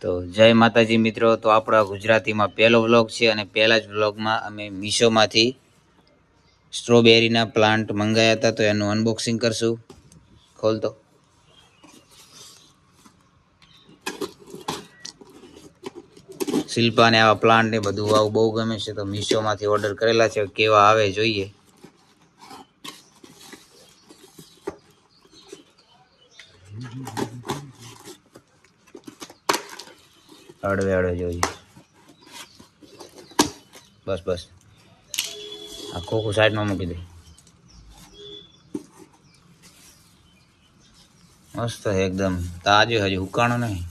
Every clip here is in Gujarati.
તો જય માતાજી મિત્રો. તો આપણા ગુજરાતીમાં પહેલો વ્લોગ છે અને પહેલા જ વ્લોગમાં અમે મીશોમાંથી સ્ટ્રોબેરીના પ્લાન્ટ મંગાવ્યા હતા, તો એનું અનબોક્સિંગ કરશું. ખોલતો શિલ્પાને આવા પ્લાન્ટ ને બધું આવું બહુ ગમે છે, તો મીશોમાંથી ઓર્ડર કરેલા છે. કેવા આવે જોઈએ. હળવે જોઈએ. બસ આ ખોખું સાઈડમાં મૂકી દે. મસ્ત એકદમ તાજો, હજી ઉકાણો નહીં.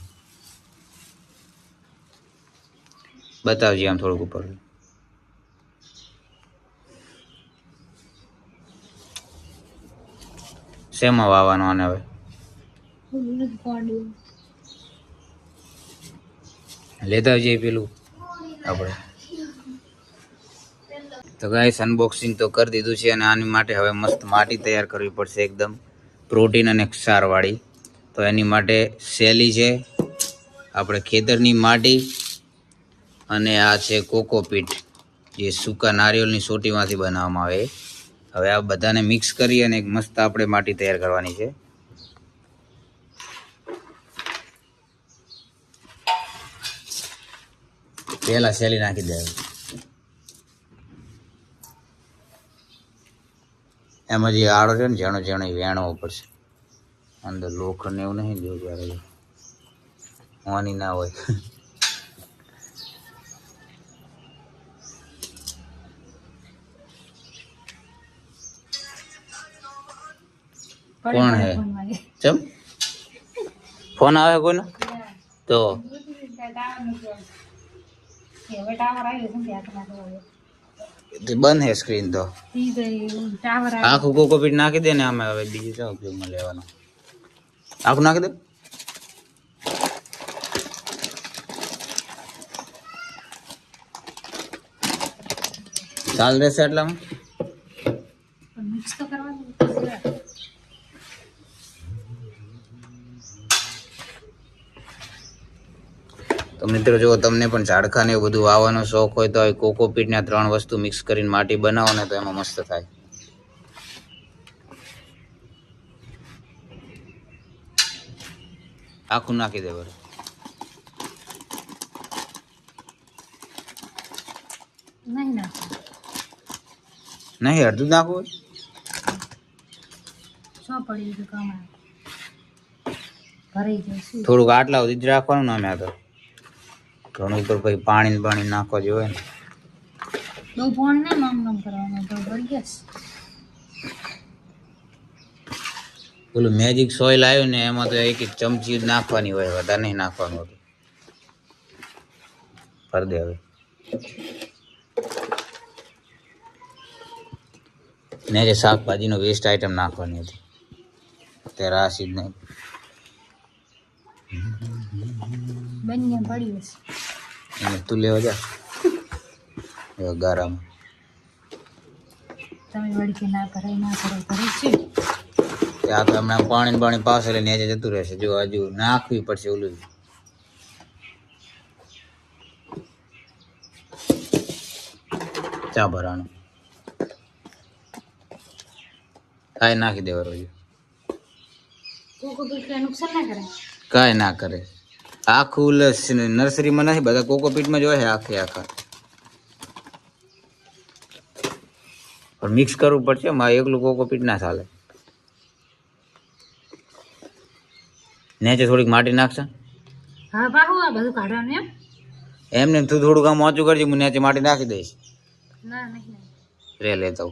બતાવજે આમ થોડુંક ઉપર. શેમાં વાવવાનો આને હવે? લેતા આવજે પેલું આપણે. તો ગાઈસ અનબોક્સિંગ તો કરી દીધું છે અને આની માટે હવે મસ્ત માટી તૈયાર કરવી પડશે, એકદમ પ્રોટીન અને ક્ષારવાળી. તો એની માટે શેલી છે, આપણે ખેતરની માટી, અને આ છે કોકોપીટ, જે સૂકા નારિયેળની સોટીમાંથી બનાવવામાં આવે. હવે આ બધાને મિક્સ કરી અને એક મસ્ત આપણે માટી તૈયાર કરવાની છે. પહેલા શેલી નાખી દે. એમાં જે આડો છે ને ઝેણો ઝેણો વેણવો પડશે. અંદર લોખંડ એવું નહીં જોયું, હોવાની ના હોય. કોણ હે? ચમ ફોન આવે કોઈનો? તો બંધ હે સ્ક્રીન. તો આખું કોકોપીટ નાખી દે ને આમે. હવે બીજું શું ઉપયોગમાં લેવાનું? આખું નાખી દે. ચાલ રહેશે એટલામાં. તો મિત્રો જો તમને પણ ઝાડખાને એવું બધું વાવવાનો શોખ હોય તો કોકોપીટને 3 વસ્તુ મિક્સ કરીને માટી બનાવો ને, તો એમાં મસ્ત થાય. આખું નાખી દે બરાબર. નહીં અડધું નાખવું થોડુંક આટલા સુધી જ રાખવાનું ને. અમે તો ઘણું ઉપર પછી પાણી નાખવા જોઈએ ને. પેલું મેજિક સોઇલ આવ્યું ને, એમાં તો એક ચમચી જ નાખવાની હોય, વધારે નહીં નાખવાનું હતું. ભર દે હવે. ને જે શાકભાજીનો વેસ્ટ આઈટમ નાખવાની હતી, ત્યારે આ સીધ નહીં. એને તું લેવા જા ગારામાં. ત્યાં તો હમણાં પાણી પાસે લઈને નીચે જતું રહેશે. જો હજુ નાખવી પડશે ઓલું. ચા ભરાનું કાંઈ નાખી દેવાનું. કાંઈ ના કરે. આખું નર્સરીમાં નથી, બધા કોકોપીટમાં જ હોય આખા. પણ મિક્સ કરવું પડશે. મારે એકલું કોકોપીટ ના ચાલે. નેચે થોડીક માટી નાખશે. એમને તું થોડુંક આમ ઓછું કરજે, હું નેચે માટી નાખી દઈશ. રે લેતા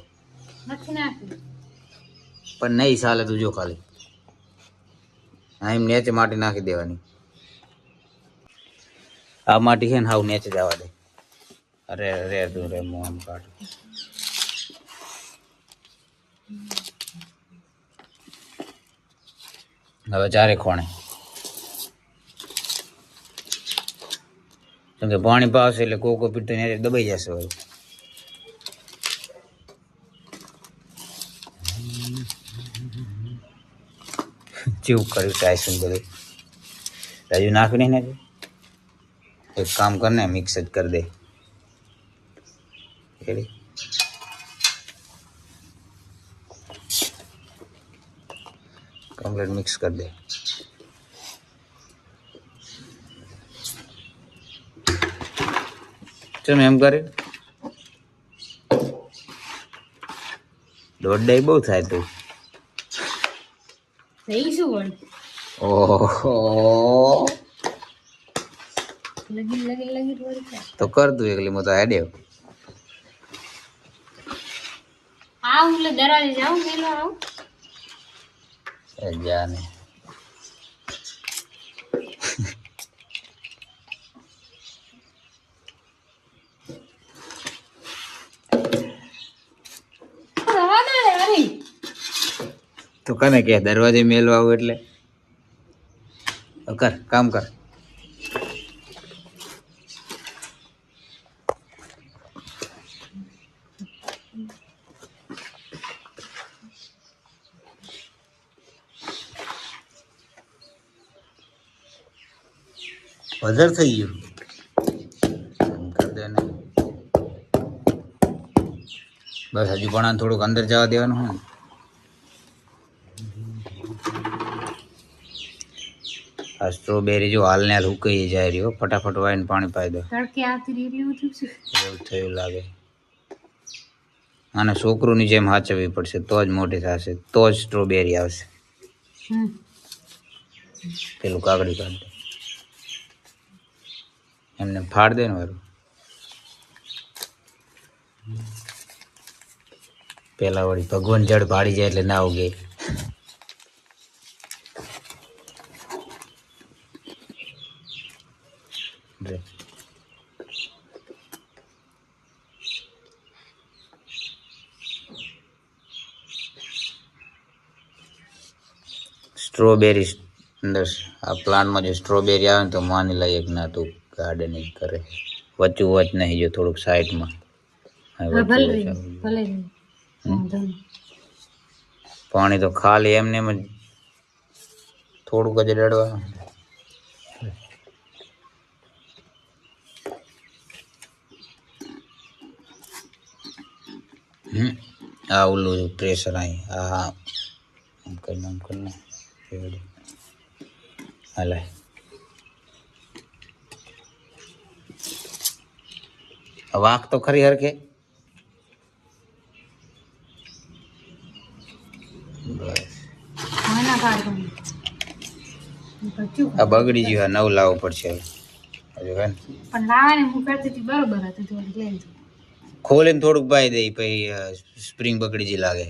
પણ નહીં ચાલે. તું જો ખાલી એમ નેચે માટી નાખી દેવાની. આ માટી છે ને હાવ નેચે જવા દે. અરે રે તું રે મોહન કાઢ. હવે ચારે ખોણે, કેમ કે પાણી પાવશે એટલે કોકોપીટ તો નેચે દબાઈ જશે. હવે ચેવું કર્યું છે આઈસ્ક્રીમ બધું. હજુ નાખ્યું નહીં ને. एक काम करने मिक्स જ कर दे रेडी कंप्लीट मिक्स कर दे चल एम करे દોઢ બહુ થાય તું થઈ શું વળી ઓહો લગી વળી થાય તો કર તું એકલી મો તો હેડે આવું એટલે દરાજે જાઉં મેલવા આવું જાને તો કને કે દરવાજે મેલવા આવું એટલે કર કામ કર વધાર થઈ ગયું કર દે ને બસ હજુ પણ થોડુંક અંદર જવા દેવાનું હોય ને આ સ્ટ્રોબેરી જો હાલ ને હાલ ઉકાઈ જાય રહ્યો ફટાફટ વાઈને પાણી પાઈ દો તડકે આવતી રહી એવું થયું છે એવું થયું લાગે આને છોકરુંની જેમ હાચવવી પડશે તો જ મોટી થશે તો જ સ્ટ્રોબેરી આવશે પેલું કાગડી કાઢ દે એમને ફાડ દે ને વારું પેલા વળી ભગવાન જડ ભાડી જાય એટલે ના ઉગે સ્ટ્રોબેરી અંદર આ પ્લાન્ટમાં જો સ્ટ્રોબેરી આવે ને તો માની લઈએ કે ના તું ગાર્ડનિંગ કરે વચ્ચું વચ નહીં જો થોડુંક સાઈડમાં પાણી તો ખાલી એમને એમ જ થોડુંક જ રેડવાનું આ ઓલું પ્રેશર અહીં આ કરીને હાલે વાક તો ખરી હરખે આ બગડી ગયું નવ લાવવું પડશે હજુ પણ લાવવાની હું કરતી હતી બરોબર હતી થોડી લઈ ખોલીને થોડુંક બાઈ દઈ પછી સ્પ્રિંગ બગડી જી લાગે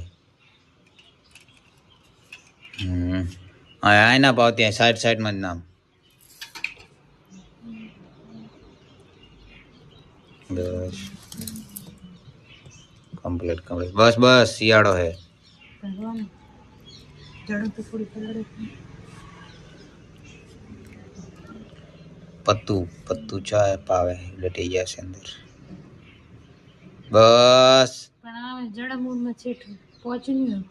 હા ના પાવ ત્યાં સાઈડમાં જ નામ બસ કમ્પ્લીટ બસ શિયાળો હે પત્તું ચાય પાવે લટી ગયા છે અંદર બસ પણ આ જડમૂળમાં છેઠ પહોંચી નહીં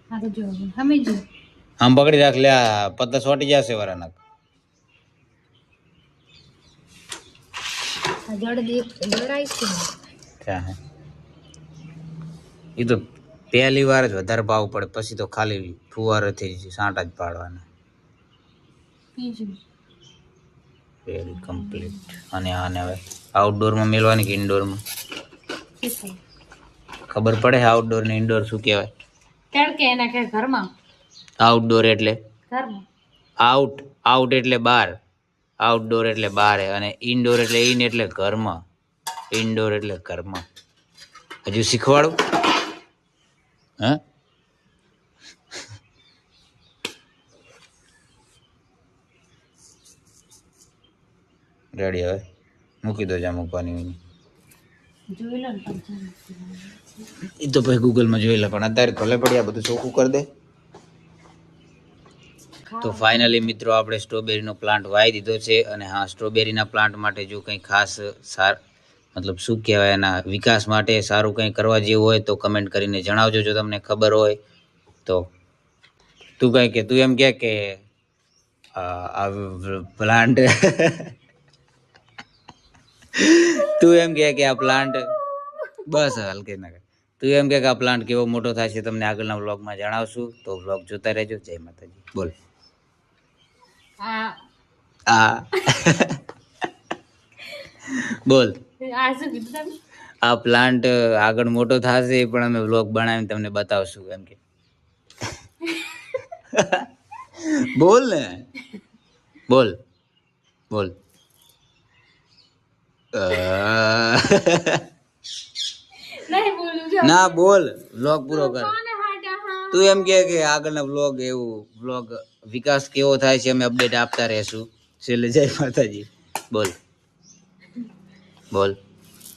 આ તો જો હમી જો આમ પકડી રાખ લે પત્તા સોટી જશે વરાના એ તો પહેલી વાર જ વધારે ભાવ પડે પછી તો ખાલી ફુવારોથી સાંટા જ પાડવાના વેરી કમ્પ્લીટ અને આને હવે આઉટડોરમાં મેળવાની કે ઇન્ડોરમાં ખબર પડે આઉટડોર ને ઇન્ડોર શું કહેવાય તડકે એના કે ઘરમાં આઉટડોર એટલે ઘરમાં આઉટ એટલે બહાર આઉટડોર એટલે બહાર અને ઇન્ડોર એટલે ઇન એટલે ઘરમાં ઇન્ડોર એટલે ઘરમાં હજુ શીખવાડું હા રેડી હવે મૂકી દો જ્યાં મૂકવાની જોઈ લો એ તો પછી ગૂગલમાં જોઈ લે પણ અત્યારે ભલે પડ્યા બધું ચોખ્ખું કરી દે તો ફાઇનલી મિત્રો આપણે સ્ટ્રોબેરીનો પ્લાન્ટ વાવી દીધો છે અને હા સ્ટ્રોબેરીના પ્લાન્ટ માટે જો કંઈ ખાસ મતલબ શું કહેવાય એના વિકાસ માટે સારું કંઈ કરવા જેવું હોય તો કમેન્ટ કરીને જણાવજો જો તમને ખબર હોય તો તું તું એમ કે આ પ્લાન્ટ તું એમ કે આ પ્લાન્ટ બસ હલકે ના કર. તું એમ કે આ પ્લાન્ટ કેવો મોટો થાય છે તમને આગળના વ્લોગમાં જણાવશું, તો વ્લોગ જોતા રહેજો. જય માતાજી. બોલ. આ આ બોલ. આ શું કીધું તમે? આ પ્લાન્ટ આગળ મોટો થશે પણ અમે વ્લોગ બનાવીને તમને બતાવશું એમ કે. બોલ ને, બોલ બોલ. નહીં બોલું જો. ના બોલ, વ્લોગ પૂરો કર. કોને હાડા હા? તું એમ કે આગળના વ્લોગ એવું વ્લોગ વિકાસ કેવો થાય છે અમે અપડેટ આપતા રહેશું. છેલ્લે જય માતાજી. બોલ બોલ.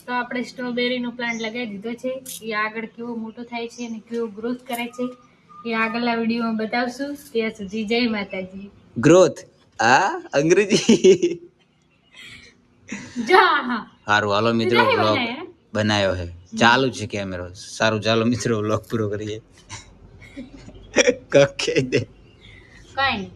તો આપણે સ્ટ્રોબેરીનો પ્લાન્ટ લગાવી દીધો છે. એ આગળ કેવો મોટો થાય છે અને કેવો ગ્રોથ કરે છે એ આગળના વિડીયોમાં બતાવશું. ત્યાં સુધી જય માતાજી. ગ્રોથ આ અંગ્રેજી. જા હા. સારું હાલો મિત્રો, નહીં વ્લોગ બનાયા? બનાવ્યો છે, ચાલુ છે કેમેરો. સારું ચાલો મિત્રો, વ્લોગ પૂરો કરીએ. કકે દે. કાંઈ નહીં.